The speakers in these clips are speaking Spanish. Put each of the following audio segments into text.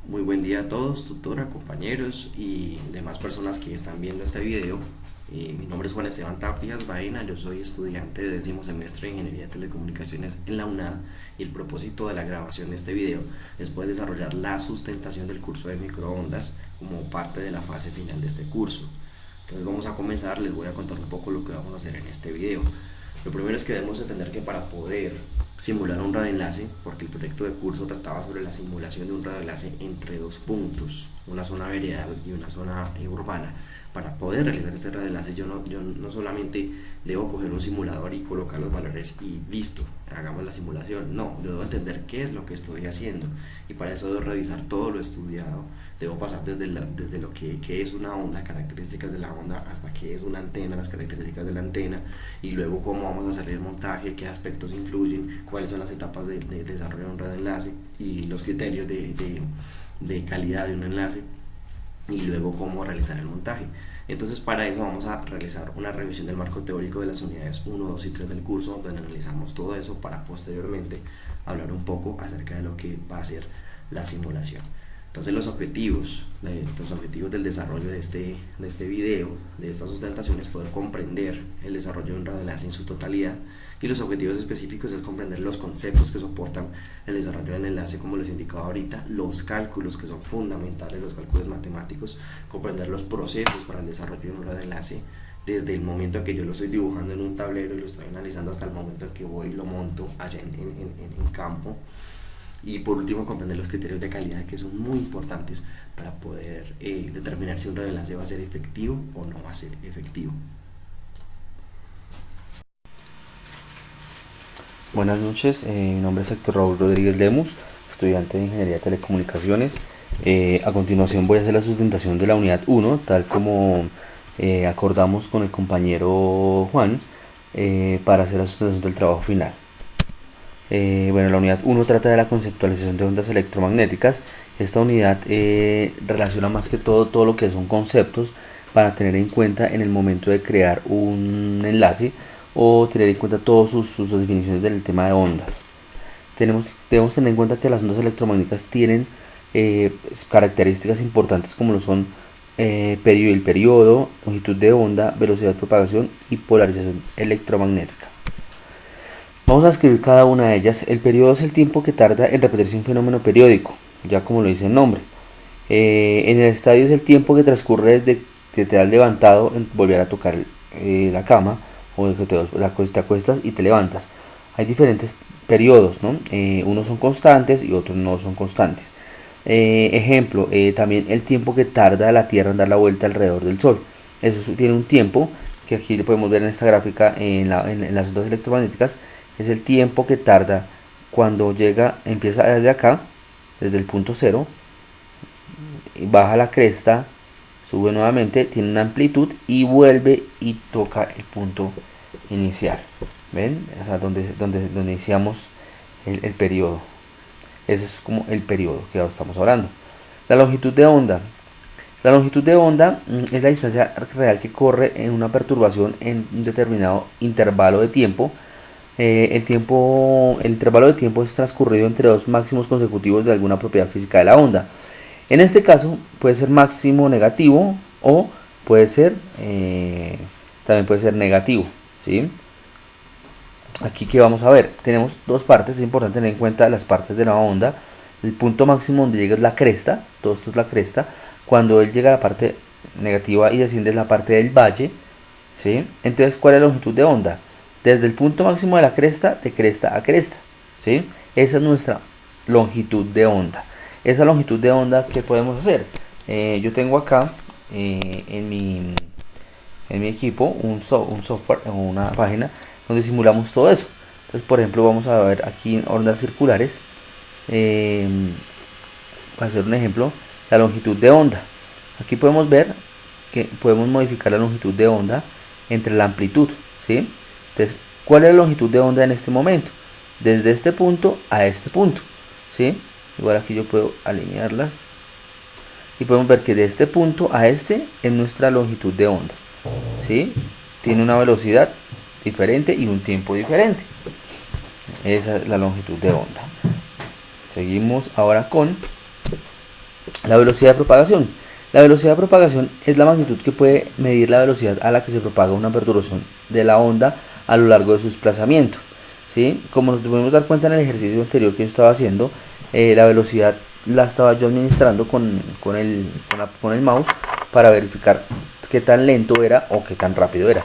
Muy buen día a todos, tutora, compañeros y demás personas que están viendo este video. Mi nombre es Juan Esteban Tapias Baena, yo soy estudiante de 10º semestre de Ingeniería de Telecomunicaciones en la UNAD y el propósito de la grabación de este video es poder desarrollar la sustentación del curso de microondas como parte de la fase final de este curso. Entonces vamos a comenzar, les voy a contar un poco lo que vamos a hacer en este video. Lo primero es que debemos entender que para poder simular un radioenlace, porque el proyecto de curso trataba sobre la simulación de un radioenlace entre dos puntos, una zona veredal y una zona urbana. Para poder realizar este radioenlace yo no solamente debo coger un simulador y colocar los valores y listo, hagamos la simulación. No, yo debo entender qué es lo que estoy haciendo y para eso debo revisar todo lo estudiado. Debo pasar desde lo que es una onda, características de la onda, hasta qué es una antena, las características de la antena, y luego cómo vamos a hacer el montaje, qué aspectos influyen, cuáles son las etapas de desarrollo de un radioenlace y los criterios de calidad de un enlace, y luego cómo realizar el montaje. Entonces para eso vamos a realizar una revisión del marco teórico de las unidades 1, 2 y 3 del curso, donde analizamos todo eso para posteriormente hablar un poco acerca de lo que va a ser la simulación. Entonces los objetivos del desarrollo de este video, de esta sustentación, es poder comprender el desarrollo de un radioenlace en su totalidad, y los objetivos específicos es comprender los conceptos que soportan el desarrollo del enlace, como les indicaba ahorita, los cálculos que son fundamentales, los cálculos matemáticos, comprender los procesos para el desarrollo de un radioenlace, desde el momento en que yo lo estoy dibujando en un tablero y lo estoy analizando hasta el momento en que voy y lo monto allá en campo. Y por último, comprender los criterios de calidad, que son muy importantes para poder determinar si un radioenlace va a ser efectivo o no va a ser efectivo. Buenas noches, mi nombre es Héctor Raúl Rodríguez Lemus, estudiante de Ingeniería de Telecomunicaciones. A continuación voy a hacer la sustentación de la unidad 1, tal como acordamos con el compañero Juan, para hacer la sustentación del trabajo final. Bueno, la unidad 1 trata de la conceptualización de ondas electromagnéticas. Esta unidad relaciona más que todo lo que son conceptos para tener en cuenta en el momento de crear un enlace o tener en cuenta todas sus definiciones del tema de ondas. Debemos tener en cuenta que las ondas electromagnéticas tienen características importantes como lo son el periodo, longitud de onda, velocidad de propagación y polarización electromagnética. Vamos a escribir cada una de ellas. El periodo es el tiempo que tarda en repetirse un fenómeno periódico, ya como lo dice el nombre. En el estadio es el tiempo que transcurre desde que te has levantado en volver a tocar la cama, o que te acuestas y te levantas. Hay diferentes periodos, ¿no? Unos son constantes y otros no son constantes. Ejemplo, también el tiempo que tarda la Tierra en dar la vuelta alrededor del Sol. Eso tiene un tiempo que aquí lo podemos ver en esta gráfica en las ondas electromagnéticas. Es el tiempo que tarda cuando empieza desde acá, desde el punto cero, baja la cresta, sube nuevamente, tiene una amplitud y vuelve y toca el punto inicial. ¿Ven? O sea, donde iniciamos el periodo. Ese es como el periodo que estamos hablando. La longitud de onda. La longitud de onda es la distancia real que corre en una perturbación en un determinado intervalo de tiempo. El intervalo de tiempo es transcurrido entre dos máximos consecutivos de alguna propiedad física de la onda. En este caso puede ser máximo negativo o puede ser también puede ser negativo, ¿sí? Aquí que vamos a ver, tenemos dos partes, es importante tener en cuenta las partes de la onda. El punto máximo donde llega es la cresta, todo esto es la cresta. Cuando él llega a la parte negativa y desciende la parte del valle, ¿sí? Entonces, ¿cuál es la longitud de onda? Desde el punto máximo de la cresta, de cresta a cresta, ¿sí? Esa es nuestra longitud de onda. Esa longitud de onda, ¿qué podemos hacer? Yo tengo acá en mi equipo un software o una página donde simulamos todo eso. Entonces, por ejemplo, vamos a ver aquí en ondas circulares, para hacer un ejemplo, la longitud de onda. Aquí podemos ver que podemos modificar la longitud de onda entre la amplitud, ¿sí? Entonces, ¿cuál es la longitud de onda en este momento? Desde este punto a este punto, ¿sí? Igual aquí yo puedo alinearlas y podemos ver que de este punto a este es nuestra longitud de onda, ¿sí? Tiene una velocidad diferente y un tiempo diferente. Esa es la longitud de onda. Seguimos ahora con La velocidad de propagación. La velocidad de propagación es la magnitud que puede medir la velocidad a la que se propaga una perturbación de la onda a lo largo de su desplazamiento. ¿Sí? Como nos podemos dar cuenta en el ejercicio anterior que yo estaba haciendo, la velocidad la estaba yo administrando con el mouse para verificar qué tan lento era o qué tan rápido era.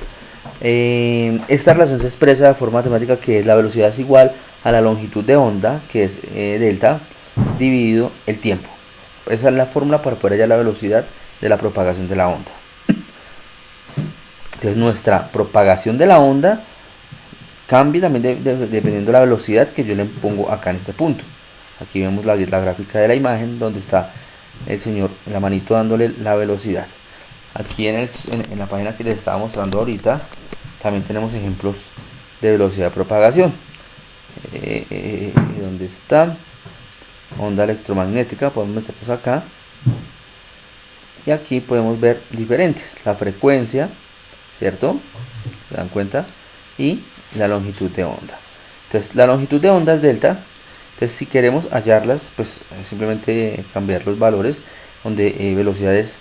Esta relación se expresa de forma matemática, que es la velocidad es igual a la longitud de onda, que es delta, dividido el tiempo. Esa es la fórmula para poder hallar la velocidad de la propagación de la onda. Entonces nuestra propagación de la onda cambia también dependiendo de la velocidad que yo le pongo acá en este punto. Aquí vemos la gráfica de la imagen donde está el señor, la manito dándole la velocidad. Aquí en la página que les estaba mostrando ahorita también tenemos ejemplos de velocidad de propagación. ¿Dónde está? Onda electromagnética, podemos meternos acá y aquí podemos ver diferentes: la frecuencia, ¿cierto? ¿Se dan cuenta? Y la longitud de onda. Entonces la longitud de onda es delta. Entonces si queremos hallarlas, pues simplemente cambiar los valores, donde velocidad es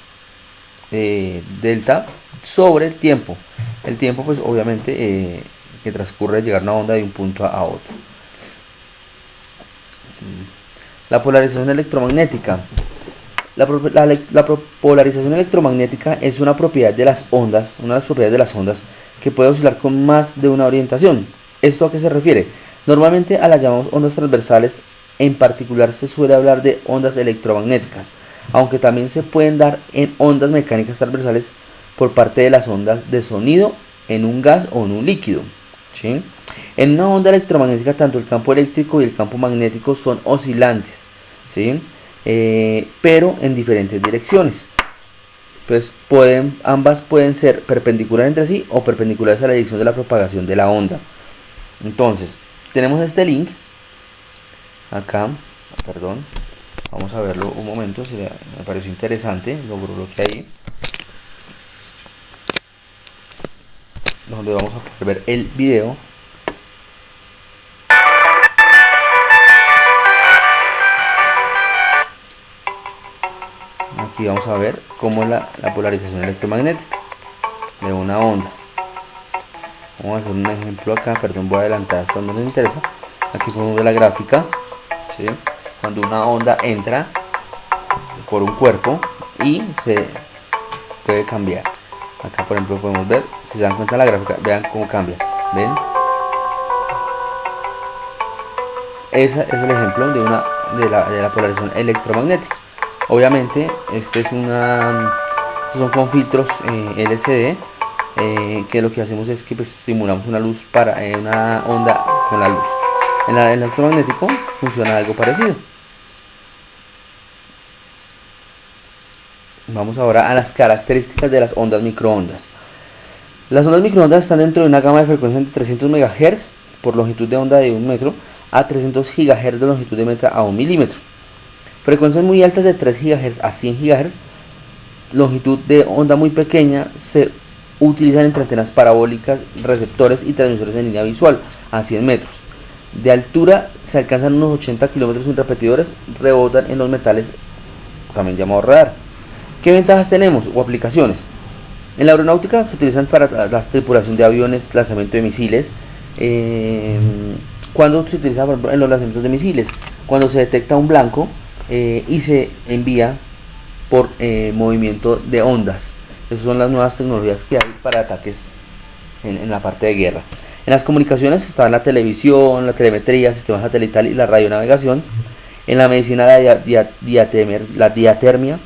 delta sobre el tiempo. El tiempo pues obviamente que transcurre al llegar una onda de un punto a otro. La polarización electromagnética. La polarización electromagnética es una propiedad de las ondas, una de las propiedades de las ondas que puede oscilar con más de una orientación. ¿Esto a qué se refiere? Normalmente a las llamamos ondas transversales, en particular se suele hablar de ondas electromagnéticas, aunque también se pueden dar en ondas mecánicas transversales por parte de las ondas de sonido en un gas o en un líquido. ¿Sí? En una onda electromagnética tanto el campo eléctrico y el campo magnético son oscilantes, ¿sí? Pero en diferentes direcciones. Entonces ambas pueden ser perpendiculares entre sí o perpendiculares a la dirección de la propagación de la onda. Entonces tenemos este link acá, perdón, vamos a verlo un momento, me pareció interesante, lo bloqueé ahí, donde vamos a poder ver el video. Aquí vamos a ver cómo es la polarización electromagnética de una onda. Vamos a hacer un ejemplo acá, perdón, voy a adelantar hasta donde nos interesa. Aquí podemos ver la gráfica, ¿sí? Cuando una onda entra por un cuerpo y se puede cambiar. Acá por ejemplo podemos ver, si se dan cuenta de la gráfica, vean cómo cambia, ¿ven? Ese es el ejemplo de la polarización electromagnética. Obviamente son con filtros LCD, que lo que hacemos es que pues, simulamos una luz para una onda con la luz. En el electromagnético funciona algo parecido. Vamos ahora a las características de las ondas microondas. Las ondas microondas están dentro de una gama de frecuencia entre 300 MHz por longitud de onda de 1 metro a 300 GHz de longitud de metro a 1 milímetro. Frecuencias muy altas de 3 GHz a 100 GHz, longitud de onda muy pequeña, se utilizan entre antenas parabólicas, receptores y transmisores en línea visual a 100 metros. De altura se alcanzan unos 80 kilómetros sin repetidores, rebotan en los metales, también llamado radar. ¿Qué ventajas tenemos o aplicaciones? En la aeronáutica se utilizan para la tripulación de aviones, lanzamiento de misiles. Cuando se utiliza, por ejemplo, en los lanzamientos de misiles, cuando se detecta un blanco y se envía por movimiento de ondas. Esas son las nuevas tecnologías que hay para ataques en la parte de guerra. En las comunicaciones está la televisión, la telemetría, sistema satelital y la radionavegación. En la medicina la diatermia,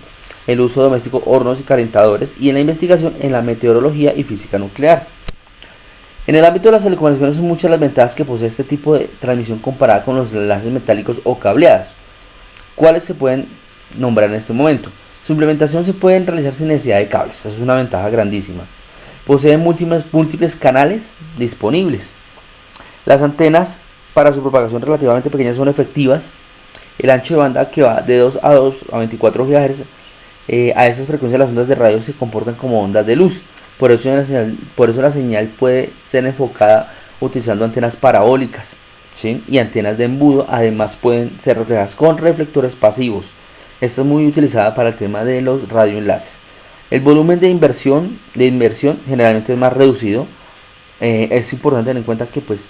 el uso doméstico, hornos y calentadores. Y en la investigación en la meteorología y física nuclear. En el ámbito de las telecomunicaciones son muchas las ventajas que posee este tipo de transmisión comparada con los enlaces metálicos o cableados. ¿Cuáles se pueden nombrar en este momento? Su implementación se puede realizar sin necesidad de cables, eso es una ventaja grandísima. Posee múltiples canales disponibles. Las antenas para su propagación relativamente pequeñas son efectivas. El ancho de banda que va de 2 a 24 GHz, a esas frecuencias las ondas de radio se comportan como ondas de luz. Por eso la señal puede ser enfocada utilizando antenas parabólicas, ¿sí? Y antenas de embudo. Además pueden ser reflejadas con reflectores pasivos. Esta es muy utilizada para el tema de los radioenlaces. El volumen de inversión generalmente es más reducido. Es importante tener en cuenta que pues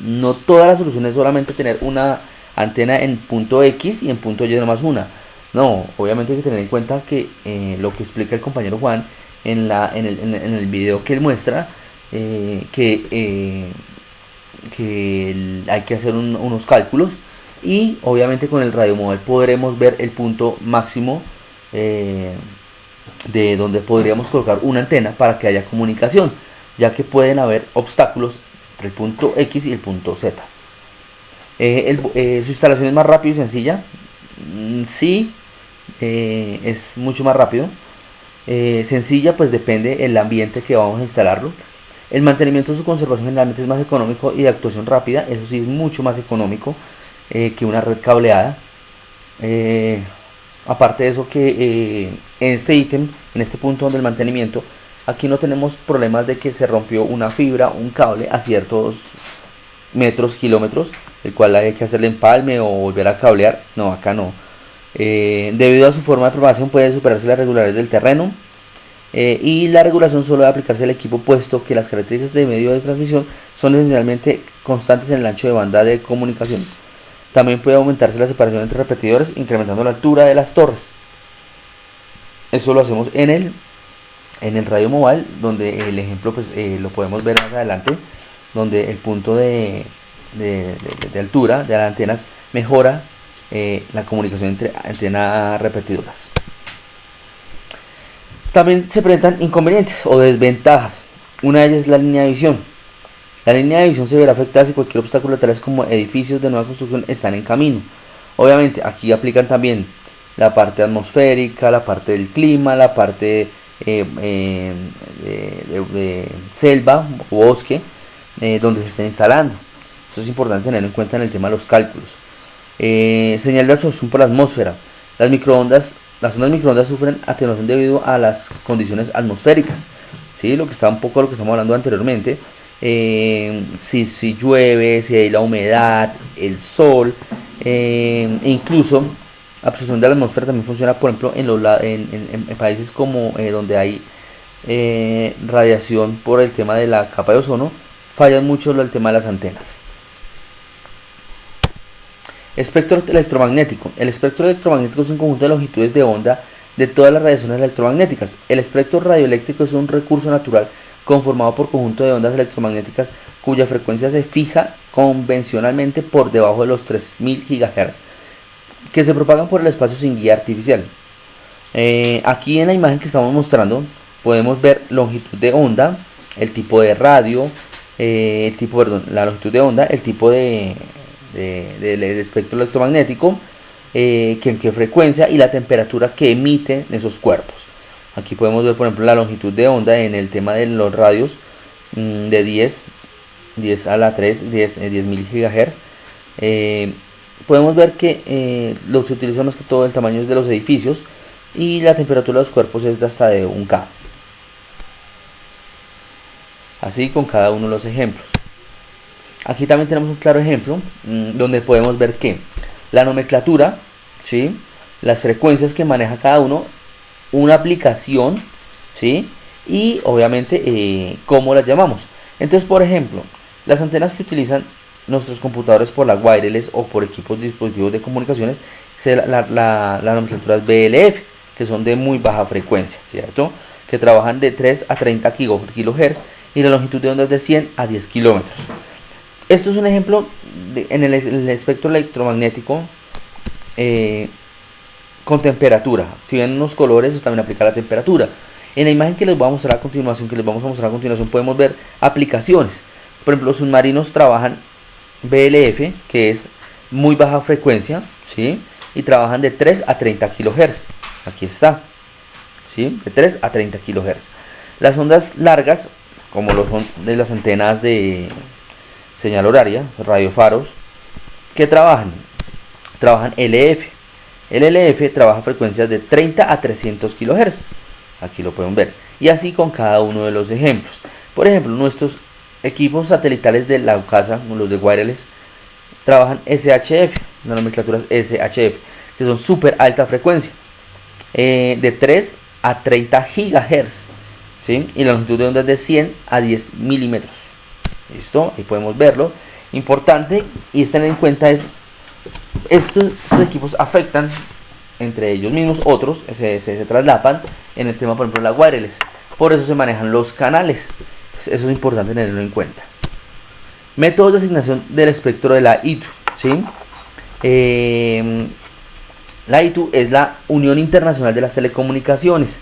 no todas las soluciones es solamente tener una antena en punto X y en punto Y nomás una. No, obviamente hay que tener en cuenta que lo que explica el compañero Juan en el video que él muestra, que hay que hacer unos cálculos, y obviamente con el radiomóvil podremos ver el punto máximo de donde podríamos colocar una antena para que haya comunicación, ya que pueden haber obstáculos entre el punto X y el punto Z. Su instalación es más rápida y sencilla. Sí, es mucho más rápido. Sencilla, pues depende del ambiente que vamos a instalarlo. El mantenimiento de su conservación generalmente es más económico y de actuación rápida. Eso sí, es mucho más económico que una red cableada. Aparte de eso, que en este ítem, en este punto donde el mantenimiento, aquí no tenemos problemas de que se rompió una fibra, un cable a ciertos metros, kilómetros, el cual hay que hacerle empalme o volver a cablear. No, acá no. Debido a su forma de propagación puede superarse las regularidades del terreno, y la regulación solo debe aplicarse al equipo, puesto que las características de medio de transmisión son esencialmente constantes en el ancho de banda de comunicación. También puede aumentarse la separación entre repetidores, incrementando la altura de las torres. Eso lo hacemos en el radio mobile, donde el ejemplo pues lo podemos ver más adelante, donde el punto de altura de las antenas mejora la comunicación entre antenas repetidoras. También se presentan inconvenientes o desventajas. Una de ellas es la línea de visión. La línea de visión se verá afectada si cualquier obstáculo, tales como edificios de nueva construcción, están en camino. Obviamente aquí aplican también la parte atmosférica, la parte del clima, la parte de selva o bosque donde se estén instalando. Eso es importante tener en cuenta en el tema de los cálculos. Señal de absorción por la atmósfera. Las ondas microondas sufren atenuación debido a las condiciones atmosféricas. ¿Sí? Lo que estamos hablando anteriormente. Si llueve, si hay la humedad, el sol, incluso absorción de la atmósfera también funciona, por ejemplo, en países como donde hay radiación por el tema de la capa de ozono, fallan mucho el tema de las antenas. Espectro electromagnético. El espectro electromagnético es un conjunto de longitudes de onda de todas las radiaciones electromagnéticas. El espectro radioeléctrico es un recurso natural conformado por conjunto de ondas electromagnéticas cuya frecuencia se fija convencionalmente por debajo de los 3000 GHz, que se propagan por el espacio sin guía artificial. Aquí en la imagen que estamos mostrando podemos ver longitud de onda, el tipo de radio, la longitud de onda, el tipo del espectro electromagnético, en qué frecuencia y la temperatura que emiten esos cuerpos. Aquí podemos ver, por ejemplo, la longitud de onda en el tema de los radios de 10 a la 3, 10.000 GHz. Podemos ver que se utiliza más que todo el tamaño de los edificios, y la temperatura de los cuerpos es de hasta de 1 K. Así con cada uno de los ejemplos. Aquí también tenemos un claro ejemplo donde podemos ver que la nomenclatura, ¿sí?, las frecuencias que maneja cada uno, una aplicación, ¿sí?, y obviamente cómo las llamamos. Entonces, por ejemplo, las antenas que utilizan nuestros computadores por la wireless o por dispositivos de comunicaciones, la nomenclatura es BLF, que son de muy baja frecuencia, ¿cierto?, que trabajan de 3 a 30 kHz, y la longitud de onda es de 100 a 10 kilómetros. Esto es un ejemplo en el espectro electromagnético con temperatura. Si ven unos colores, eso también aplica la temperatura. En la imagen que les voy a mostrar a continuación, podemos ver aplicaciones. Por ejemplo, los submarinos trabajan BLF, que es muy baja frecuencia, ¿sí?, y trabajan de 3 a 30 kHz. Aquí está, ¿sí?, de 3 a 30 kHz. Las ondas largas, como lo son de las antenas de señal horaria, radiofaros, que trabajan LF. El LF trabaja frecuencias de 30 a 300 kHz. Aquí lo pueden ver. Y así con cada uno de los ejemplos. Por ejemplo, nuestros equipos satelitales de la casa, los de wireless, trabajan SHF. La nomenclatura es SHF, que son súper alta frecuencia, de 3 a 30 gigahertz, ¿sí? Y la longitud de onda es de 100 a 10 milímetros. ¿Listo? Ahí podemos verlo. Importante y es tener en cuenta es, estos equipos afectan entre ellos mismos, otros se traslapan en el tema, por ejemplo, la wireless. Por eso se manejan los canales. Eso es importante tenerlo en cuenta. Métodos de asignación del espectro de la ITU, ¿sí? La ITU es la Unión Internacional de las Telecomunicaciones.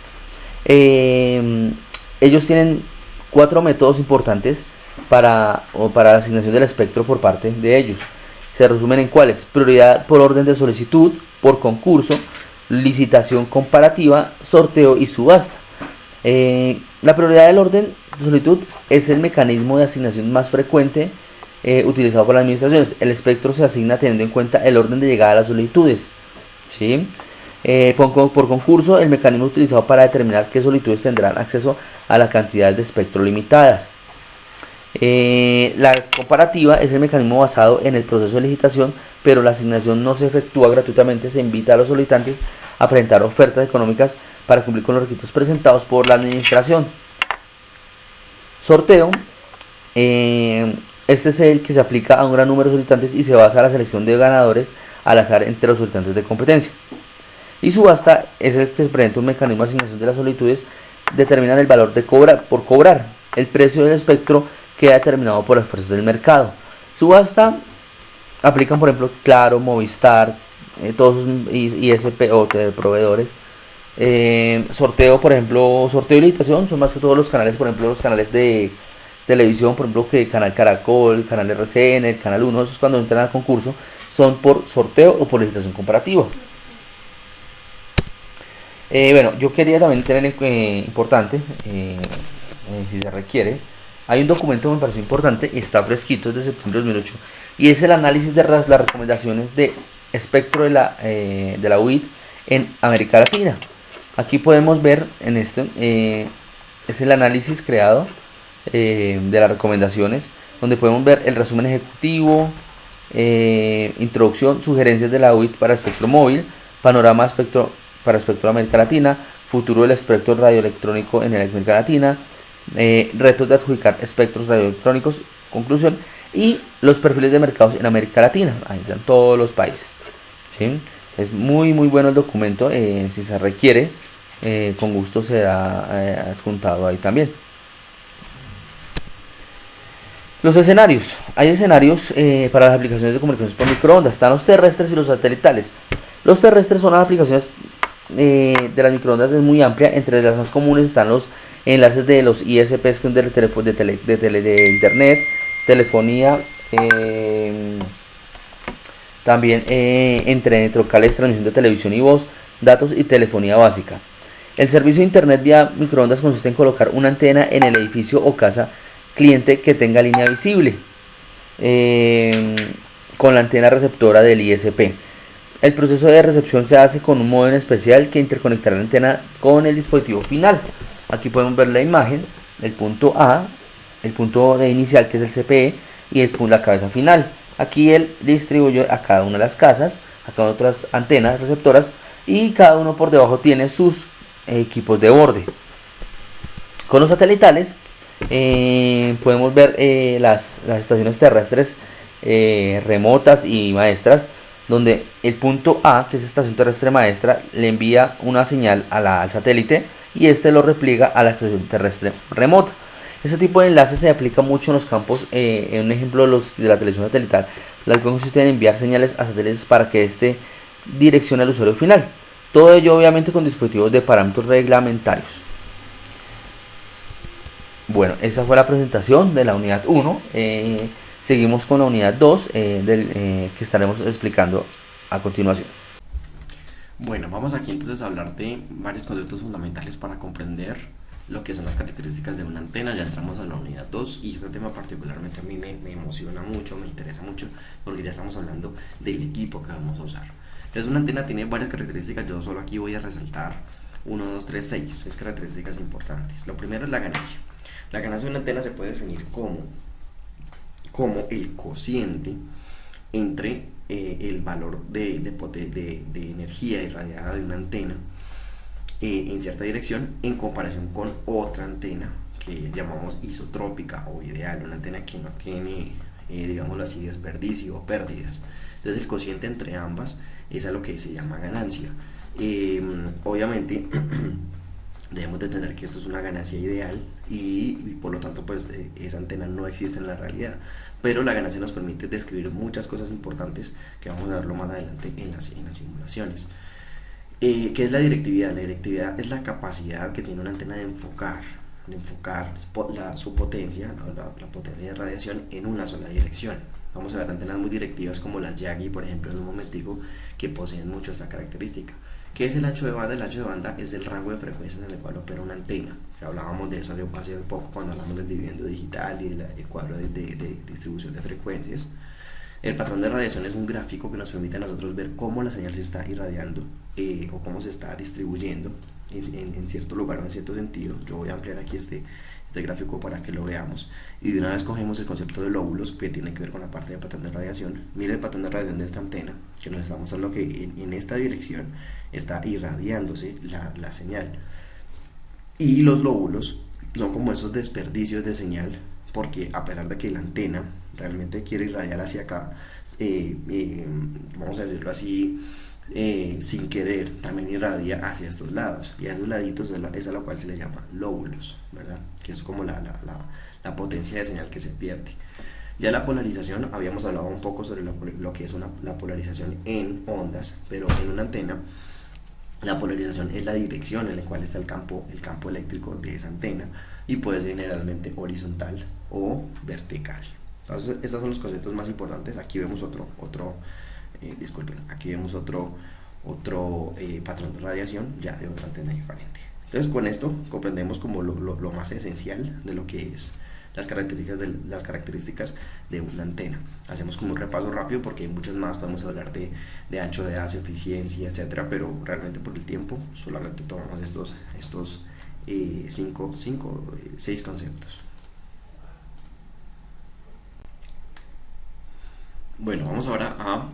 Ellos tienen 4 métodos importantes para la asignación del espectro por parte de ellos. Se resumen en cuáles: prioridad por orden de solicitud, por concurso, licitación comparativa, sorteo y subasta. La prioridad del orden de solicitud es el mecanismo de asignación más frecuente utilizado por las administraciones. El espectro se asigna teniendo en cuenta el orden de llegada a las solicitudes, ¿sí? Por concurso, el mecanismo utilizado para determinar qué solicitudes tendrán acceso a las cantidades de espectro limitadas. La comparativa es el mecanismo basado en el proceso de licitación, pero la asignación no se efectúa gratuitamente. Se invita a los solicitantes a presentar ofertas económicas para cumplir con los requisitos presentados por la administración. Sorteo. Este es el que se aplica a un gran número de solicitantes y se basa en la selección de ganadores al azar entre los solicitantes de competencia. Y subasta es el que se presenta un mecanismo de asignación de las solicitudes. Determinan el valor de por cobrar. El precio del espectro queda determinado por las fuerzas del mercado. Subasta aplican, por ejemplo, Claro, Movistar, todos sus ISP o proveedores. Sorteo, por ejemplo, sorteo y licitación son más que todos los canales, por ejemplo, los canales de televisión, por ejemplo, que Canal Caracol, Canal RCN, el Canal 1, esos cuando entran al concurso son por sorteo o por licitación comparativa. Bueno, yo quería también tener importante, si se requiere, hay un documento que me pareció importante y está fresquito, es de septiembre de 2008, y es el análisis de las recomendaciones de espectro de la UIT en América Latina. Aquí podemos ver en este, es el análisis creado de las recomendaciones, donde podemos ver el resumen ejecutivo, introducción, sugerencias de la UIT para espectro móvil, panorama espectro para espectro de América Latina, futuro del espectro radioelectrónico en América Latina, retos de adjudicar espectros radioelectrónicos, conclusión, y los perfiles de mercados en América Latina. Ahí están todos los países, ¿sí? Es muy bueno el documento. Si se requiere, con gusto será adjuntado ahí también. Los escenarios. Hay escenarios para las aplicaciones de comunicaciones por microondas. Están los terrestres y los satelitales. Los terrestres son las aplicaciones de las microondas, es muy amplia. Entre las más comunes están los enlaces de los ISPs, que son de internet, telefonía, también entre locales, transmisión de televisión y voz, datos y telefonía básica. El servicio de internet vía microondas consiste en colocar una antena en el edificio o casa cliente que tenga línea visible con la antena receptora del ISP. El proceso de recepción se hace con un modem especial que interconectará la antena con el dispositivo final. Aquí podemos ver la imagen, el punto A, el punto de inicial, que es el CPE, y la cabeza final. Aquí él distribuye a cada una de las casas, a cada una de otras antenas receptoras, y cada uno por debajo tiene sus equipos de borde. Con los satelitales podemos ver las estaciones terrestres remotas y maestras, donde el punto A, que es estación terrestre maestra, le envía una señal al satélite y este lo repliega a la estación terrestre remota. Este tipo de enlaces se aplica mucho en los campos. En un ejemplo de la televisión satelital, la cual consiste en enviar señales a satélites para que éste direccione al usuario final. Todo ello obviamente con dispositivos de parámetros reglamentarios. Bueno, esa fue la presentación de la unidad 1. Seguimos con la unidad 2 que estaremos explicando a continuación. Bueno, vamos aquí entonces a hablar de varios conceptos fundamentales para comprender lo que son las características de una antena. Ya entramos a la unidad 2 y este tema particularmente a mí me emociona mucho, me interesa mucho, porque ya estamos hablando del equipo que vamos a usar. Entonces una antena tiene varias características, yo solo aquí voy a resaltar 1, 2, 3, 6 características importantes. Lo primero es la ganancia. La ganancia de una antena se puede definir como el cociente entre el valor de energía irradiada de una antena en cierta dirección en comparación con otra antena que llamamos isotrópica o ideal, una antena que no tiene, digámoslo así, desperdicio o pérdidas. Entonces el cociente entre ambas es a lo que se llama ganancia. Obviamente debemos de tener que esto es una ganancia ideal y por lo tanto pues esa antena no existe en la realidad, pero la ganancia nos permite describir muchas cosas importantes que vamos a verlo más adelante en las simulaciones. ¿Qué es la directividad? La directividad es la capacidad que tiene una antena de enfocar su potencia, la potencia de radiación en una sola dirección. Vamos a ver antenas muy directivas como las Yagi, por ejemplo, en un momentico, que poseen mucho esta característica. ¿Qué es el ancho de banda? El ancho de banda es el rango de frecuencias en el cual opera una antena. Ya hablábamos de eso hace poco cuando hablamos del dividendo digital y del cuadro de distribución de frecuencias. El patrón de radiación es un gráfico que nos permite a nosotros ver cómo la señal se está irradiando o cómo se está distribuyendo en cierto lugar o en cierto sentido. Yo voy a ampliar aquí este gráfico para que lo veamos. Y de una vez cogemos el concepto de lóbulos que tiene que ver con la parte del patrón de radiación. Mire el patrón de radiación de esta antena que nos está mostrando que en esta dirección está irradiándose la señal. Y los lóbulos son como esos desperdicios de señal, porque a pesar de que la antena realmente quiere irradiar hacia acá, vamos a decirlo así, sin querer también irradia hacia estos lados, y a esos laditos es a lo cual se le llama lóbulos, ¿verdad? Que es como la potencia de señal que se pierde. Ya la polarización, habíamos hablado un poco sobre lo que es la polarización en ondas, pero en una antena la polarización es la dirección en la cual está el campo eléctrico de esa antena, y puede ser generalmente horizontal o vertical. Entonces estos son los conceptos más importantes. Aquí vemos aquí vemos otro patrón de radiación ya de otra antena diferente. Entonces con esto comprendemos como lo más esencial de lo que es las características de una antena. Hacemos como un repaso rápido porque hay muchas más, podemos hablar de ancho de haz, eficiencia, etcétera, pero realmente por el tiempo solamente tomamos estos 6 conceptos. Bueno, vamos ahora a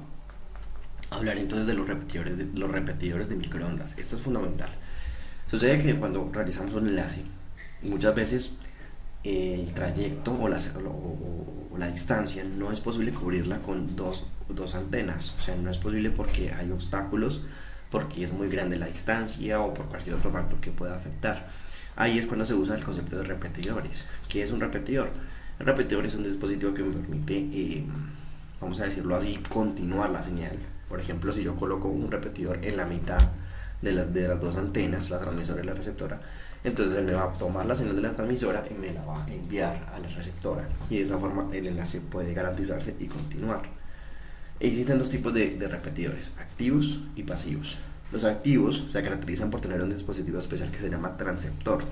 hablar entonces de los repetidores de microondas. Esto es fundamental. Sucede que cuando realizamos un enlace, muchas veces el trayecto o la distancia no es posible cubrirla con dos antenas. O sea, no es posible porque hay obstáculos, porque es muy grande la distancia o por cualquier otro factor que pueda afectar. Ahí es cuando se usa el concepto de repetidores. ¿Qué es un repetidor? El repetidor es un dispositivo que me permite, vamos a decirlo así, continuar la señal. Por ejemplo, si yo coloco un repetidor en la mitad de las dos antenas, la transmisora y la receptora, entonces él me va a tomar la señal de la transmisora y me la va a enviar a la receptora, y de esa forma el enlace puede garantizarse y continuar. Existen dos tipos de repetidores, activos y pasivos. Los activos se caracterizan por tener un dispositivo especial que se llama transceptor,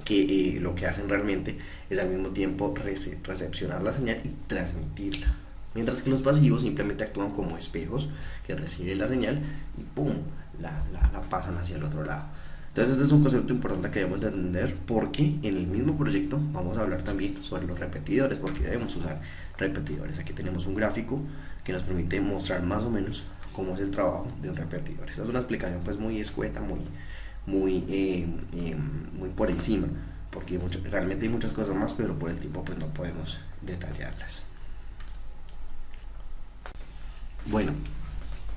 que lo que hacen realmente es al mismo tiempo recepcionar la señal y transmitirla, mientras que los pasivos simplemente actúan como espejos que reciben la señal y ¡pum!, la pasan hacia el otro lado. Entonces este es un concepto importante que debemos de entender, porque en el mismo proyecto vamos a hablar también sobre los repetidores, porque debemos usar repetidores. Aquí tenemos un gráfico que nos permite mostrar más o menos cómo es el trabajo de un repetidor. Esta es una explicación pues muy escueta, muy por encima, porque realmente hay muchas cosas más, pero por el tiempo pues no podemos detallarlas. Bueno,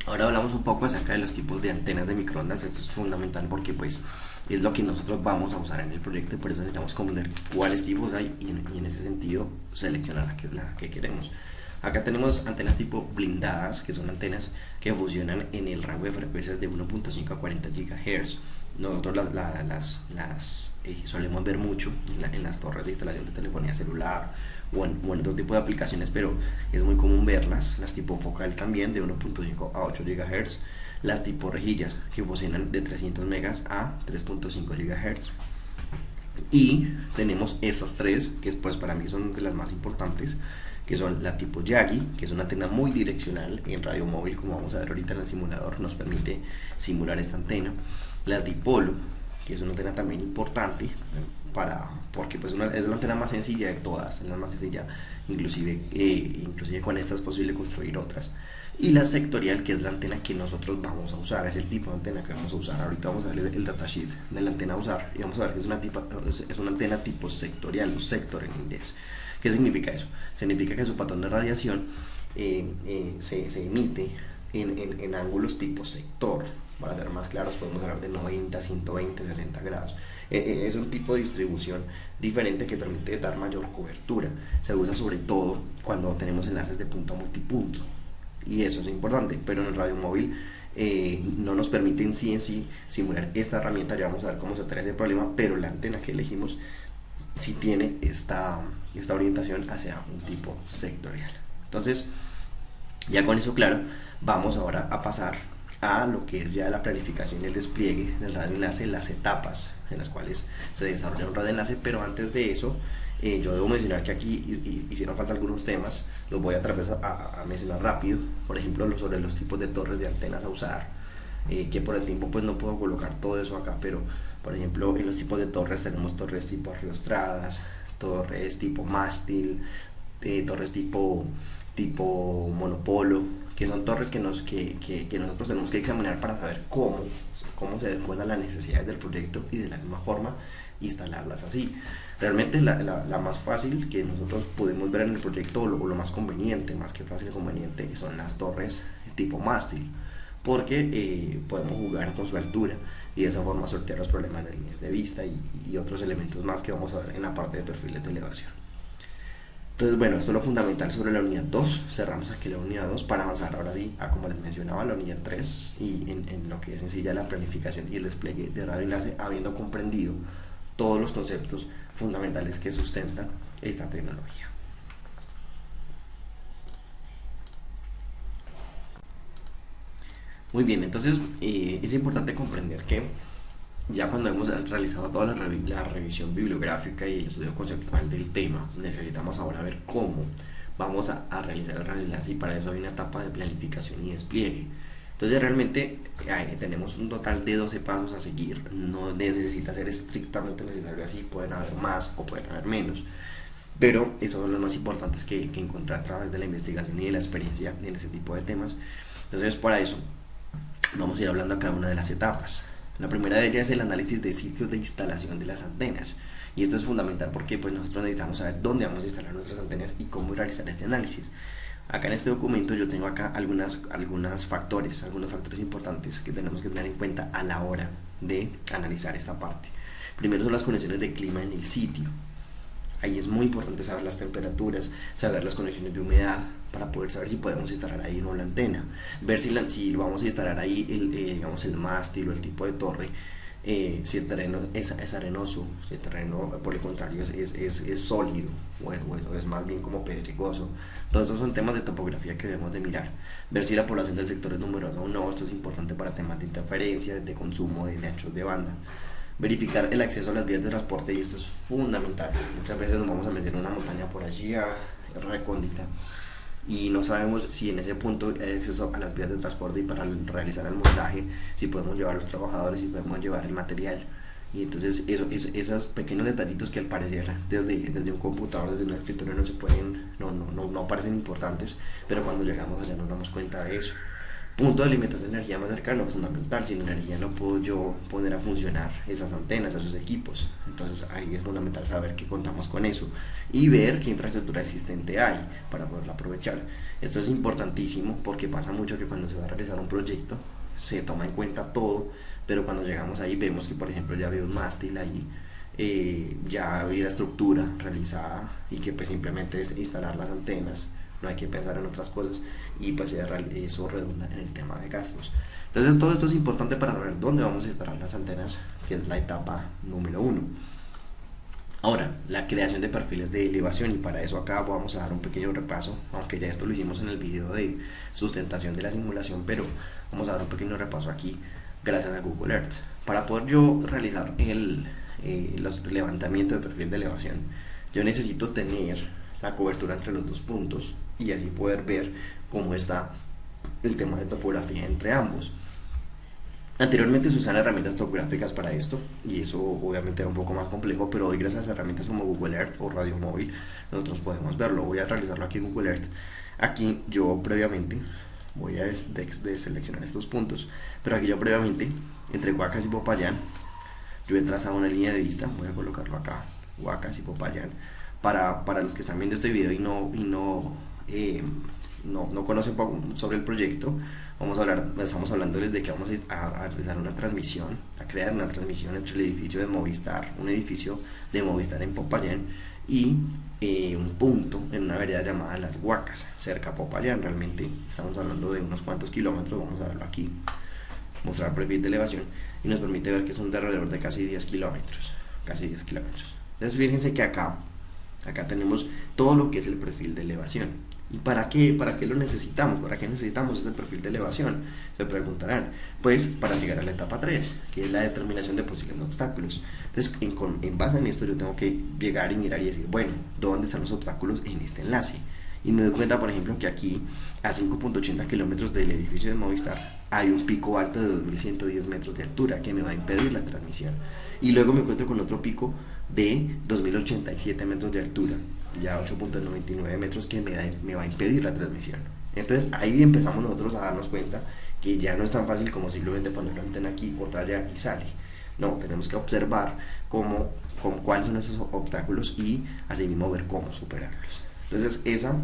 ahora hablamos un poco acerca de los tipos de antenas de microondas. Esto es fundamental porque pues es lo que nosotros vamos a usar en el proyecto, y por eso necesitamos comprender cuáles tipos hay y en ese sentido seleccionar la que queremos. Acá tenemos antenas tipo blindadas, que son antenas que funcionan en el rango de frecuencias de 1.5 a 40 GHz. Nosotros las solemos ver mucho en las torres de instalación de telefonía celular o en otro tipo de aplicaciones, pero es muy común verlas. Las tipo focal también de 1.5 a 8 GHz, las tipo rejillas que funcionan de 300 megas a 3.5 GHz, y tenemos esas tres que pues para mí son de las más importantes, que son la tipo Yagi, que es una antena muy direccional en radio móvil, como vamos a ver ahorita en el simulador, nos permite simular esta antena. Las dipolo, que es una antena también importante porque pues es la antena más sencilla de todas, es la más sencilla inclusive con esta es posible construir otras. Y la sectorial, que es la antena que nosotros vamos a usar, es el tipo de antena que vamos a usar. Ahorita vamos a ver el datasheet de la antena a usar y vamos a ver que es una antena tipo sectorial, o sector en inglés. ¿Qué significa eso? Significa que su patrón de radiación se emite en ángulos tipo sector. Para ser más claros, podemos hablar de 90, 120, 60 grados. Es un tipo de distribución diferente que permite dar mayor cobertura. Se usa sobre todo cuando tenemos enlaces de punto a multipunto. Y eso es importante, pero en el radio móvil no nos permite en sí simular esta herramienta. Ya vamos a ver cómo se trae ese problema, pero la antena que elegimos sí tiene esta orientación hacia un tipo sectorial. Entonces, ya con eso claro, vamos ahora a pasar a lo que es ya la planificación y el despliegue del radioenlace, las etapas en las cuales se desarrolla un radioenlace. Pero antes de eso, yo debo mencionar que aquí hicieron falta algunos temas, los voy a mencionar rápido. Por ejemplo, sobre los tipos de torres de antenas a usar, que por el tiempo pues no puedo colocar todo eso acá, pero por ejemplo en los tipos de torres tenemos torres tipo arriostradas, torres tipo mástil, torres tipo monopolo, que son torres que nosotros tenemos que examinar para saber cómo se adecuan a las necesidades del proyecto y de la misma forma instalarlas así. Realmente la más fácil que nosotros pudimos ver en el proyecto, o lo más conveniente, más que fácil y conveniente, son las torres tipo mástil, porque podemos jugar con su altura y de esa forma sortear los problemas de líneas de vista y otros elementos más que vamos a ver en la parte de perfiles de elevación. Entonces, bueno, esto es lo fundamental sobre la unidad 2. Cerramos aquí la unidad 2 para avanzar ahora sí a, como les mencionaba, la unidad 3 y en lo que es en sí ya la planificación y el despliegue de radioenlace, habiendo comprendido todos los conceptos fundamentales que sustentan esta tecnología. Muy bien, entonces es importante comprender que ya cuando hemos realizado toda la revisión bibliográfica y el estudio conceptual del tema, necesitamos ahora ver cómo vamos a realizar el radioenlace, y para eso hay una etapa de planificación y despliegue. Entonces realmente tenemos un total de 12 pasos a seguir. No necesita ser estrictamente necesario así, pueden haber más o pueden haber menos, pero esos son los más importantes que encontré a través de la investigación y de la experiencia en este tipo de temas. Entonces para eso vamos a ir hablando a cada una de las etapas. La primera de ellas es el análisis de sitios de instalación de las antenas, y esto es fundamental porque pues nosotros necesitamos saber dónde vamos a instalar nuestras antenas y cómo realizar este análisis. Acá en este documento yo tengo acá algunos factores importantes que tenemos que tener en cuenta a la hora de analizar esta parte. Primero son las condiciones de clima en el sitio. Ahí es muy importante saber las temperaturas, saber las condiciones de humedad, para poder saber si podemos instalar ahí o no la antena, ver si vamos a instalar ahí el mástil o el tipo de torre, si el terreno es arenoso, si el terreno por el contrario es sólido o es más bien como pedregoso. Todos esos son temas de topografía que debemos de mirar, ver si la población del sector es numerosa o no. Esto es importante para temas de interferencia, de consumo de anchos de banda. Verificar el acceso a las vías de transporte, y esto es fundamental. Muchas veces nos vamos a meter en una montaña por allí recóndita y no sabemos si en ese punto hay acceso a las vías de transporte, y para realizar el montaje si podemos llevar los trabajadores, si podemos llevar el material. Y entonces esos pequeños detallitos que al parecer desde un computador, desde un escritorio no parecen importantes, pero cuando llegamos allá nos damos cuenta de eso. Punto de alimentación de energía más cercano, fundamental. Sin energía no puedo yo poner a funcionar esas antenas, esos equipos. Entonces ahí es fundamental saber que contamos con eso y ver qué infraestructura existente hay para poderla aprovechar. Esto es importantísimo porque pasa mucho que cuando se va a realizar un proyecto se toma en cuenta todo, pero cuando llegamos ahí vemos que por ejemplo ya había un mástil ahí, ya había la estructura realizada, y que pues simplemente es instalar las antenas, no hay que pensar en otras cosas, y pues eso redunda en el tema de gastos. Entonces todo esto es importante para saber dónde vamos a instalar las antenas, que es la etapa número 1. Ahora, la creación de perfiles de elevación, y para eso acá vamos a dar un pequeño repaso, aunque ya esto lo hicimos en el video de sustentación de la simulación, pero vamos a dar un pequeño repaso aquí gracias a Google Earth. Para poder yo realizar los levantamientos de perfil de elevación, yo necesito tener la cobertura entre los dos puntos y así poder ver cómo está el tema de topografía entre ambos. Anteriormente se usaban herramientas topográficas para esto y eso obviamente era un poco más complejo, pero hoy gracias a herramientas como Google Earth o Radio Móvil nosotros podemos verlo. Voy a realizarlo aquí en Google Earth. Aquí yo previamente voy a deseleccionar estos puntos, pero aquí yo previamente entre Huacas y Popayán yo he trazado una línea de vista, voy a colocarlo acá, Huacas y Popayán, para los que están viendo este video y no conocen sobre el proyecto. Estamos hablándoles de que vamos a realizar una transmisión, a crear una transmisión entre el edificio de Movistar, un edificio de Movistar en Popayán y un punto en una vereda llamada Las Huacas, cerca a Popayán. Realmente estamos hablando de unos cuantos kilómetros, vamos a verlo aquí, mostrar perfil de elevación y nos permite ver que son de alrededor de casi 10 kilómetros, Entonces fíjense que acá tenemos todo lo que es el perfil de elevación. ¿Y para qué lo necesitamos? ¿Para qué necesitamos este perfil de elevación? Se preguntarán. Pues para llegar a la etapa 3, que es la determinación de posibles obstáculos. Entonces, en base en esto, yo tengo que llegar y mirar y decir, bueno, ¿dónde están los obstáculos en este enlace? Y me doy cuenta, por ejemplo, que aquí, a 5.80 kilómetros del edificio de Movistar, hay un pico alto de 2.110 metros de altura que me va a impedir la transmisión. Y luego me encuentro con otro pico de 2.087 metros de altura, ya 8.99 metros, que me va a impedir la transmisión. Entonces ahí empezamos nosotros a darnos cuenta que ya no es tan fácil como simplemente poner la antena aquí, otra allá y sale. No, tenemos que observar cuáles son esos obstáculos y así mismo ver cómo superarlos. Entonces esa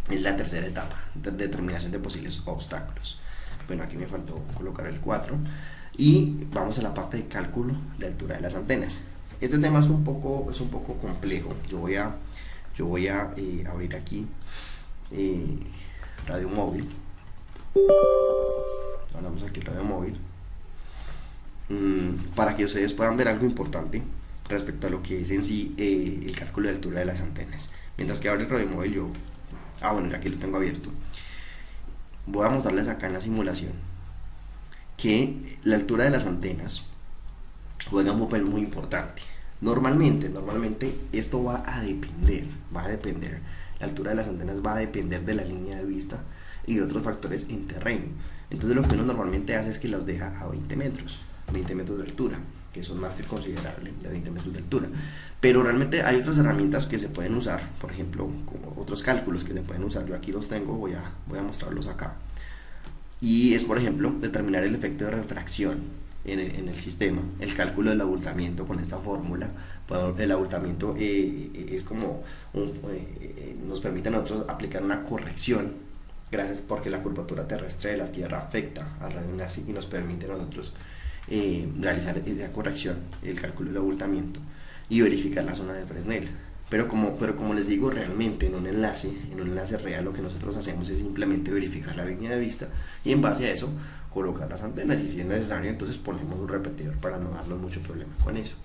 es la tercera etapa, de determinación de posibles obstáculos. Bueno, aquí me faltó colocar el 4 y vamos a la parte de cálculo de altura de las antenas. Este tema es un poco complejo. Yo voy a abrir aquí Radio Móvil. Hablamos aquí Radio Móvil para que ustedes puedan ver algo importante respecto a lo que es en sí el cálculo de altura de las antenas. Mientras que abre el Radio Móvil bueno, aquí lo tengo abierto. Voy a mostrarles acá en la simulación que la altura de las antenas juega un papel muy importante. Normalmente esto va a depender, la altura de las antenas va a depender de la línea de vista y de otros factores en terreno. Entonces lo que uno normalmente hace es que los deja a 20 metros de altura, que es un mástil considerable de 20 metros de altura. Pero realmente hay otras herramientas que se pueden usar, por ejemplo, como otros cálculos que se pueden usar. Yo aquí los tengo, voy a mostrarlos acá. Y es, por ejemplo, determinar el efecto de refracción en el sistema, el cálculo del abultamiento con esta fórmula. El abultamiento es como nos permite a nosotros aplicar una corrección, gracias porque la curvatura terrestre de la Tierra afecta al radio enlace y nos permite a nosotros realizar esa corrección, el cálculo del abultamiento y verificar la zona de Fresnel. Pero como les digo, realmente en un enlace real lo que nosotros hacemos es simplemente verificar la línea de vista y en base a eso colocar las antenas, y si es necesario entonces ponemos un repetidor para no darnos mucho problema con eso,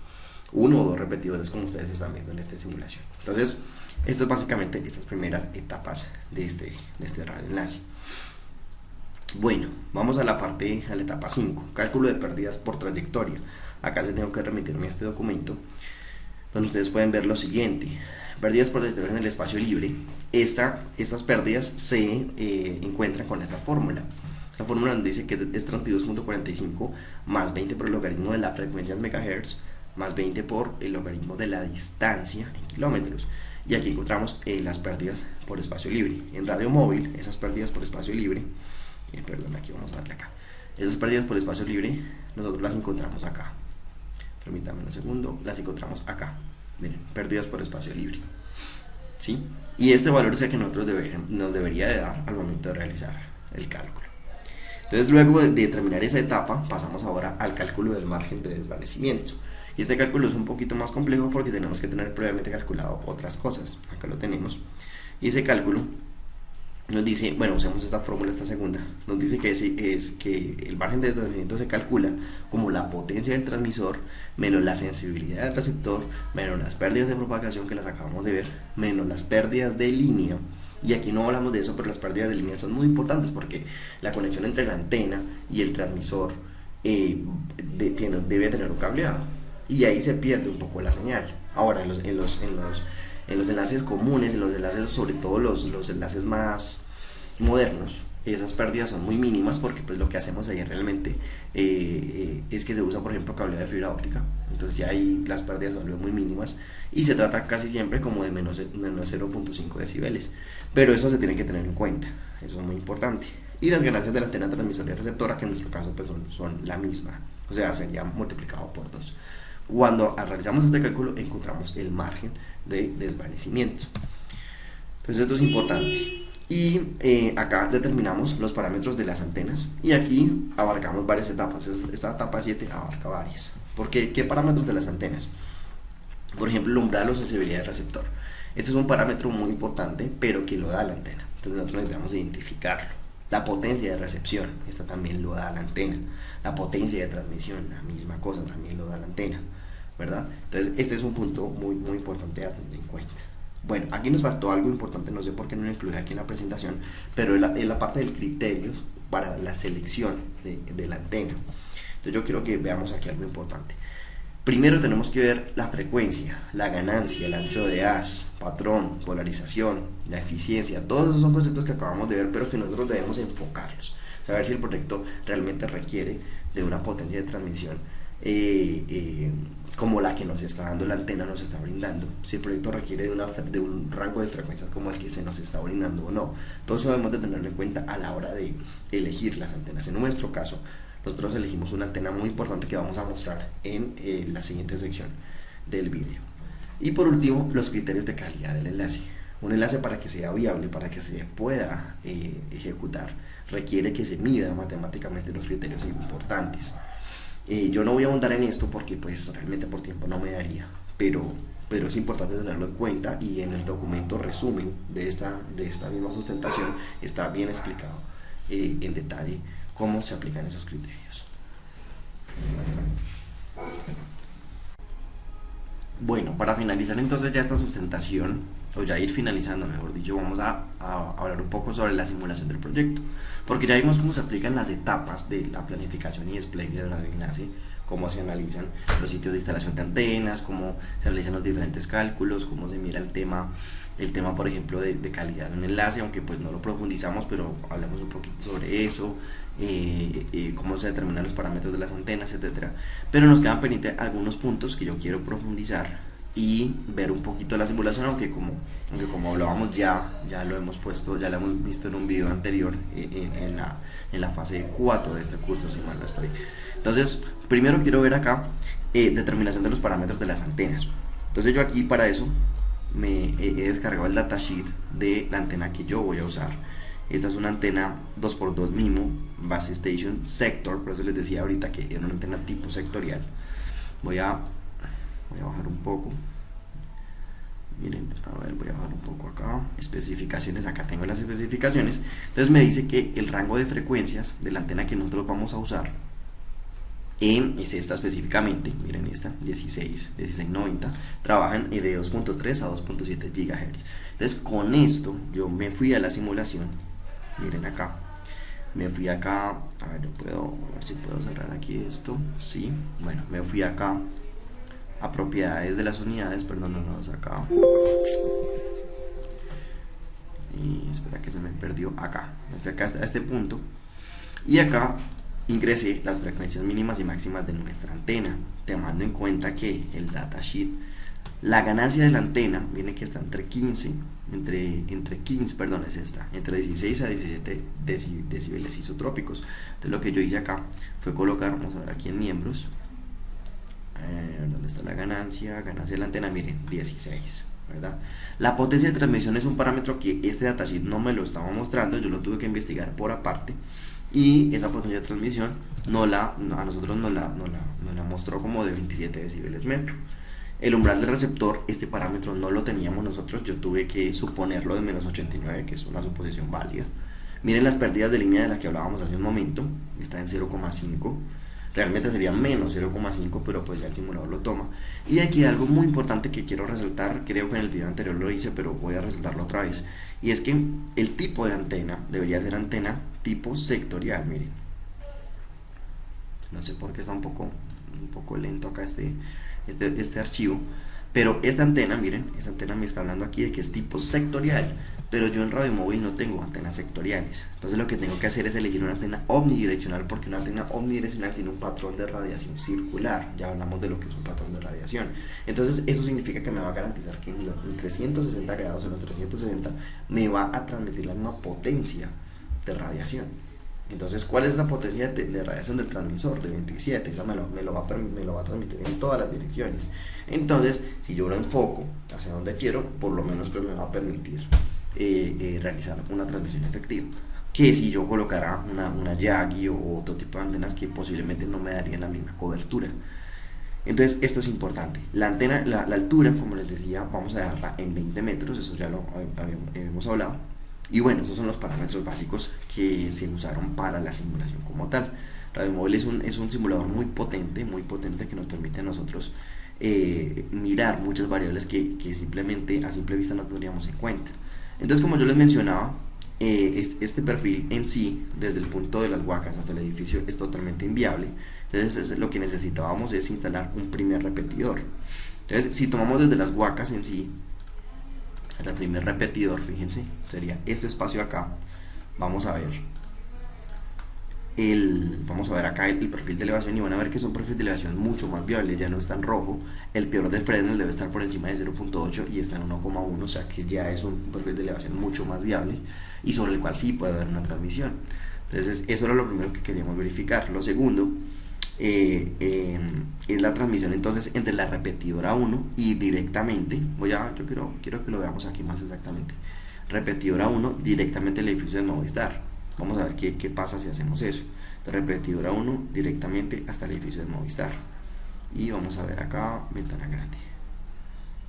1 o 2 repetidores como ustedes están viendo en esta simulación. Entonces esto es básicamente estas primeras etapas de este radioenlace. Bueno, vamos a la etapa 5, cálculo de pérdidas por trayectoria. Acá se tengo que remitirme a este documento donde ustedes pueden ver lo siguiente: pérdidas por trayectoria en el espacio libre. Estas pérdidas se encuentran con esta fórmula. Esta fórmula nos dice que es 32.45 más 20 por el logaritmo de la frecuencia en megahertz más 20 por el logaritmo de la distancia en kilómetros. Y aquí encontramos las pérdidas por espacio libre. En Radio Móvil, esas pérdidas por espacio libre, aquí vamos a darle acá. Esas pérdidas por espacio libre, nosotros las encontramos acá. Permítanme un segundo, las encontramos acá. Miren, pérdidas por espacio libre. ¿Sí? Y este valor es el que nosotros nos debería de dar al momento de realizar el cálculo. Entonces, luego de terminar esa etapa, pasamos ahora al cálculo del margen de desvanecimiento. Y este cálculo es un poquito más complejo porque tenemos que tener previamente calculado otras cosas. Acá lo tenemos. Y ese cálculo nos dice, bueno, usemos esta fórmula, esta segunda, nos dice que es que el margen de desvanecimiento se calcula como la potencia del transmisor menos la sensibilidad del receptor, menos las pérdidas de propagación que las acabamos de ver, menos las pérdidas de línea. Y aquí no hablamos de eso, pero las pérdidas de línea son muy importantes porque la conexión entre la antena y el transmisor debe tener un cableado y ahí se pierde un poco la señal. Ahora en los enlaces comunes, en los enlaces, sobre todo los enlaces más modernos, esas pérdidas son muy mínimas porque pues lo que hacemos ahí realmente es que se usa por ejemplo cable de fibra óptica, entonces ya ahí las pérdidas se vuelven muy mínimas y se trata casi siempre como de menos 0.5 decibeles, pero eso se tiene que tener en cuenta, eso es muy importante. Y las ganancias de la antena transmisora y receptora, que en nuestro caso pues son la misma, o sea, sería multiplicado por 2. Cuando realizamos este cálculo encontramos el margen de desvanecimiento. Entonces esto es importante. Y acá determinamos los parámetros de las antenas y aquí abarcamos varias etapas. Esta etapa 7 abarca varias. Porque, ¿qué parámetros de las antenas? Por ejemplo, el umbral o sensibilidad del receptor. Este es un parámetro muy importante, pero que lo da la antena. Entonces nosotros necesitamos identificarlo. La potencia de recepción, esta también lo da la antena. La potencia de transmisión, la misma cosa, también lo da la antena, ¿verdad? Entonces este es un punto muy importante a tener en cuenta. Bueno, aquí nos faltó algo importante, no sé por qué no lo incluí aquí en la presentación, pero es la parte del criterio para la selección de la antena. Entonces yo quiero que veamos aquí algo importante. Primero tenemos que ver la frecuencia, la ganancia, el ancho de haz, patrón, polarización, la eficiencia. Todos esos son conceptos que acabamos de ver, pero que nosotros debemos enfocarlos. Saber si el proyecto realmente requiere de una potencia de transmisión como la que nos está dando la antena, nos está brindando. Si el proyecto requiere de un rango de frecuencias como el que se nos está brindando o no. Todo eso debemos de tenerlo en cuenta a la hora de elegir las antenas. En nuestro caso, nosotros elegimos una antena muy importante que vamos a mostrar en la siguiente sección del vídeo. Y por último, los criterios de calidad del enlace. Un enlace, para que sea viable, para que se pueda ejecutar, requiere que se mida matemáticamente los criterios importantes. Yo no voy a ahondar en esto porque pues realmente por tiempo no me daría, pero es importante tenerlo en cuenta, y en el documento resumen de esta misma sustentación está bien explicado en detalle cómo se aplican esos criterios. Bueno, para finalizar entonces ya esta sustentación, o ya ir finalizando mejor dicho, vamos a hablar un poco sobre la simulación del proyecto, porque ya vimos cómo se aplican las etapas de la planificación y despliegue del radioenlace, cómo se analizan los sitios de instalación de antenas, cómo se realizan los diferentes cálculos, cómo se mira el tema por ejemplo de calidad de un enlace, aunque pues no lo profundizamos, pero hablamos un poquito sobre eso, cómo se determinan los parámetros de las antenas, etcétera. Pero nos quedan pendientes algunos puntos que yo quiero profundizar y ver un poquito la simulación, aunque como hablábamos ya lo hemos puesto, ya lo hemos visto en un video anterior en la fase 4 de este curso, si mal no estoy. Entonces, primero quiero ver acá determinación de los parámetros de las antenas. Entonces yo aquí para eso me he descargado el datasheet de la antena que yo voy a usar. Esta es una antena 2x2 MIMO Base Station Sector, por eso les decía ahorita que era una antena tipo sectorial. Voy a bajar un poco. Miren, a ver, voy a bajar un poco acá. Especificaciones, acá tengo las especificaciones. Entonces me dice que el rango de frecuencias de la antena que nosotros vamos a usar es esta específicamente, miren esta, 1690, trabajan de 2.3 a 2.7 GHz. Entonces con esto yo me fui a la simulación, miren acá, me fui acá, a ver, a ver si puedo cerrar aquí esto, sí, bueno, me fui acá a propiedades de las unidades, perdónanos acá, y espera que se me perdió acá, me fui acá a este punto, y acá ingresé las frecuencias mínimas y máximas de nuestra antena, tomando en cuenta que el datasheet, la ganancia de la antena viene que está entre 15, entre 16 a 17 decibeles isotrópicos. Entonces lo que yo hice acá fue colocar, vamos a ver aquí en miembros, ¿dónde está la ganancia de la antena? Miren, 16, ¿verdad? La potencia de transmisión es un parámetro que este datasheet no me lo estaba mostrando, yo lo tuve que investigar por aparte, y esa potencia de transmisión a nosotros nos la mostró como de 27 decibeles metro. El umbral del receptor, este parámetro no lo teníamos nosotros, yo tuve que suponerlo de menos 89, que es una suposición válida. Miren las pérdidas de línea de las que hablábamos hace un momento, está en 0,5, realmente sería menos 0,5, pero pues ya el simulador lo toma. Y aquí algo muy importante que quiero resaltar, creo que en el video anterior lo hice, pero voy a resaltarlo otra vez, y es que el tipo de antena debería ser antena tipo sectorial. Miren, no sé por qué está un poco lento acá este archivo, Pero esta antena, miren, esta antena me está hablando aquí de que es tipo sectorial, pero yo en radio móvil no tengo antenas sectoriales. Entonces lo que tengo que hacer es elegir una antena omnidireccional, porque una antena omnidireccional tiene un patrón de radiación circular. Ya hablamos de lo que es un patrón de radiación. Entonces eso significa que me va a garantizar que en los 360 grados, en los 360, me va a transmitir la misma potencia de radiación. Entonces, ¿cuál es esa potencia de radiación del transmisor? De 27, esa me lo va a transmitir en todas las direcciones. Entonces, si yo lo enfoco hacia donde quiero, por lo menos pues me va a permitir realizar una transmisión efectiva. Que si yo colocara una Yagi o otro tipo de antenas que posiblemente no me darían la misma cobertura. Entonces, esto es importante. La antena, la altura, como les decía, vamos a dejarla en 20 metros, eso ya lo habíamos hablado. Y bueno, esos son los parámetros básicos que se usaron para la simulación como tal. Radio Móvil es un simulador muy potente que nos permite a nosotros mirar muchas variables que simplemente a simple vista no tendríamos en cuenta. Entonces, como yo les mencionaba, este perfil en sí, desde el punto de las Huacas hasta el edificio, es totalmente inviable. Entonces, lo que necesitábamos es instalar un primer repetidor. Entonces, si tomamos desde las Huacas en sí, el primer repetidor, fíjense, sería este espacio acá. Vamos a ver acá el perfil de elevación, y van a ver que es un perfil de elevación mucho más viable, ya no está en rojo. El peor de Fresnel debe estar por encima de 0.8 y está en 1,1, o sea que ya es un perfil de elevación mucho más viable y sobre el cual sí puede haber una transmisión. Entonces eso era lo primero que queríamos verificar. Lo segundo es la transmisión entonces entre la repetidora 1 y directamente, yo quiero que lo veamos aquí más exactamente, repetidora 1 directamente al edificio de Movistar. Vamos a ver qué pasa si hacemos eso. De repetidora 1 directamente hasta el edificio de Movistar. Y vamos a ver acá, ventana grande.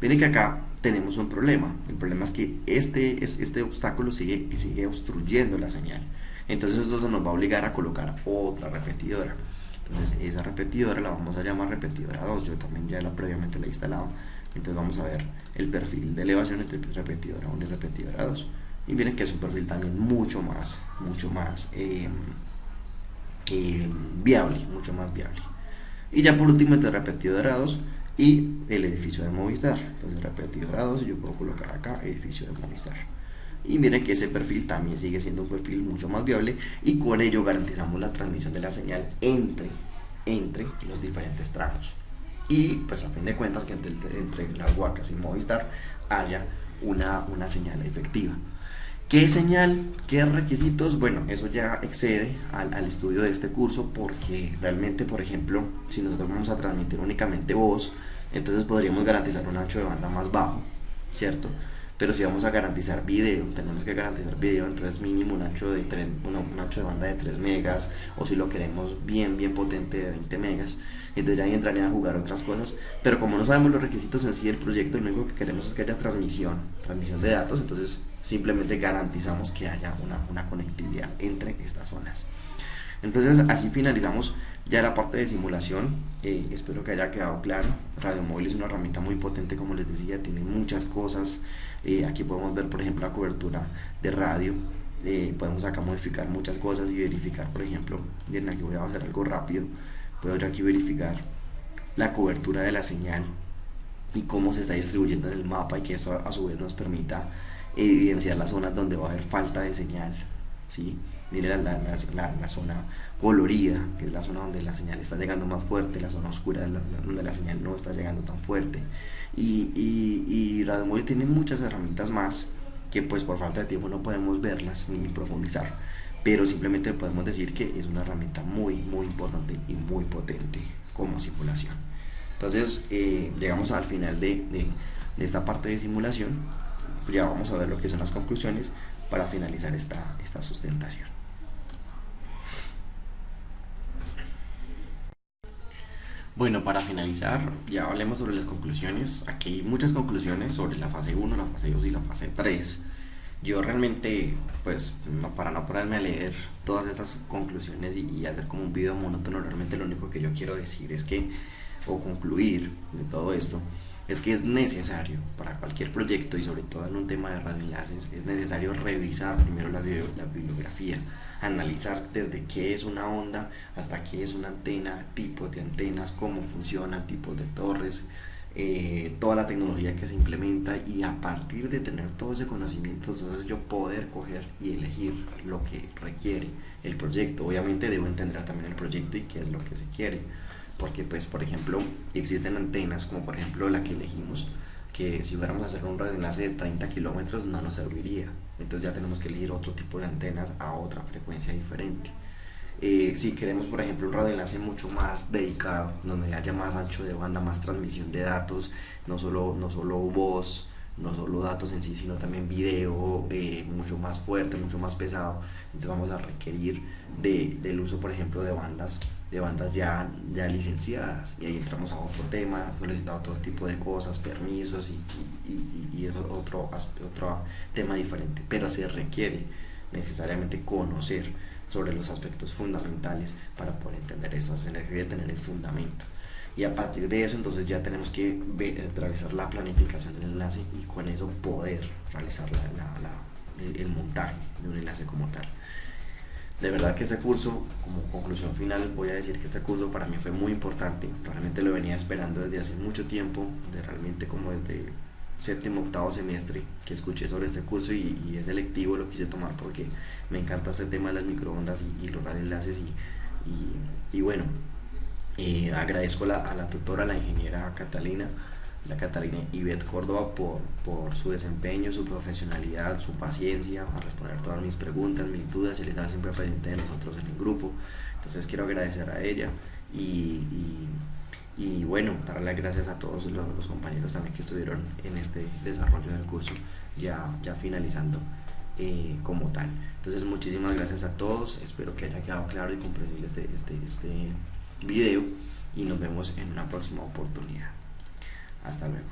Miren que acá tenemos un problema. El problema es que este obstáculo sigue obstruyendo la señal. Entonces eso nos va a obligar a colocar otra repetidora. Entonces esa repetidora la vamos a llamar repetidora 2. Yo también ya previamente la he instalado. Entonces vamos a ver el perfil de elevación entre repetidora 1 y repetidora 2. Y miren que es un perfil también mucho más viable, mucho más viable. Y ya por último entre repetidora 2 y el edificio de Movistar. Entonces repetidora 2, yo puedo colocar acá edificio de Movistar. Y miren que ese perfil también sigue siendo un perfil mucho más viable, y con ello garantizamos la transmisión de la señal entre los diferentes tramos. Y pues a fin de cuentas que entre las Huacas y Movistar haya una señal efectiva. ¿Qué señal? ¿Qué requisitos? Bueno, eso ya excede al estudio de este curso, porque realmente, por ejemplo, si nosotros vamos a transmitir únicamente voz, entonces podríamos garantizar un ancho de banda más bajo, ¿cierto? Pero si vamos a garantizar video, tenemos que garantizar video, entonces mínimo un ancho de banda de 3 megas, o si lo queremos bien potente, de 20 megas. Entonces ya ahí entrarían a jugar otras cosas, pero como no sabemos los requisitos en sí del proyecto, lo único que queremos es que haya transmisión de datos, entonces simplemente garantizamos que haya una conectividad entre estas zonas. Entonces así finalizamos ya la parte de simulación. Espero que haya quedado claro. Radio Móvil es una herramienta muy potente, como les decía, tiene muchas cosas. Aquí podemos ver, por ejemplo, la cobertura de radio. Podemos acá modificar muchas cosas y verificar, por ejemplo, miren, aquí voy a hacer algo rápido. Puedo yo aquí verificar la cobertura de la señal y cómo se está distribuyendo en el mapa, y que eso a su vez nos permita evidenciar las zonas donde va a haber falta de señal, ¿sí? Miren la zona colorida, que es la zona donde la señal está llegando más fuerte, la zona oscura donde la señal no está llegando tan fuerte. Y Radio Móvil tiene muchas herramientas más que pues por falta de tiempo no podemos verlas ni profundizar, pero simplemente podemos decir que es una herramienta muy importante y muy potente como simulación. Entonces llegamos al final de esta parte de simulación. Ya vamos a ver lo que son las conclusiones para finalizar esta sustentación. Bueno, para finalizar, ya hablemos sobre las conclusiones. Aquí hay muchas conclusiones sobre la fase 1, la fase 2 y la fase 3. Yo realmente, pues, para no ponerme a leer todas estas conclusiones y hacer como un video monótono, realmente lo único que yo quiero decir es que, o concluir de todo esto, es que es necesario para cualquier proyecto, y sobre todo en un tema de radioenlaces, es necesario revisar primero la bibliografía, analizar desde qué es una onda hasta qué es una antena, tipos de antenas, cómo funcionan, tipos de torres, toda la tecnología que se implementa, y a partir de tener todo ese conocimiento, entonces yo poder coger y elegir lo que requiere el proyecto. Obviamente debo entender también el proyecto y qué es lo que se quiere, porque pues por ejemplo existen antenas como por ejemplo la que elegimos, que si fuéramos a hacer un radioenlace de 30 kilómetros no nos serviría, entonces ya tenemos que elegir otro tipo de antenas a otra frecuencia diferente. Si queremos, por ejemplo, un radioenlace mucho más dedicado, donde haya más ancho de banda, más transmisión de datos, no solo voz, no solo datos en sí, sino también video, mucho más fuerte, mucho más pesado, entonces vamos a requerir del uso, por ejemplo, de bandas ya licenciadas, y ahí entramos a otro tema, solicita otro tipo de cosas, permisos, y eso es otro tema diferente, pero se requiere necesariamente conocer sobre los aspectos fundamentales para poder entender eso. Se requiere tener el fundamento, y a partir de eso entonces ya tenemos que realizar la planificación del enlace, y con eso poder realizar el montaje de un enlace como tal. De verdad que este curso, como conclusión final, voy a decir que este curso para mí fue muy importante. Realmente lo venía esperando desde hace mucho tiempo, realmente como desde séptimo, octavo semestre, que escuché sobre este curso, y es selectivo, lo quise tomar porque me encanta este tema de las microondas y los radioenlaces, y bueno, agradezco a la tutora, la ingeniera Catalina Ivette Córdoba, por su desempeño, su profesionalidad, su paciencia a responder todas mis preguntas, mis dudas, y el estar siempre pendiente de nosotros en el grupo. Entonces quiero agradecer a ella, y bueno, darle las gracias a todos los compañeros también que estuvieron en este desarrollo del curso, ya finalizando como tal. Entonces muchísimas gracias a todos, espero que haya quedado claro y comprensible este video, y nos vemos en una próxima oportunidad. Hasta luego.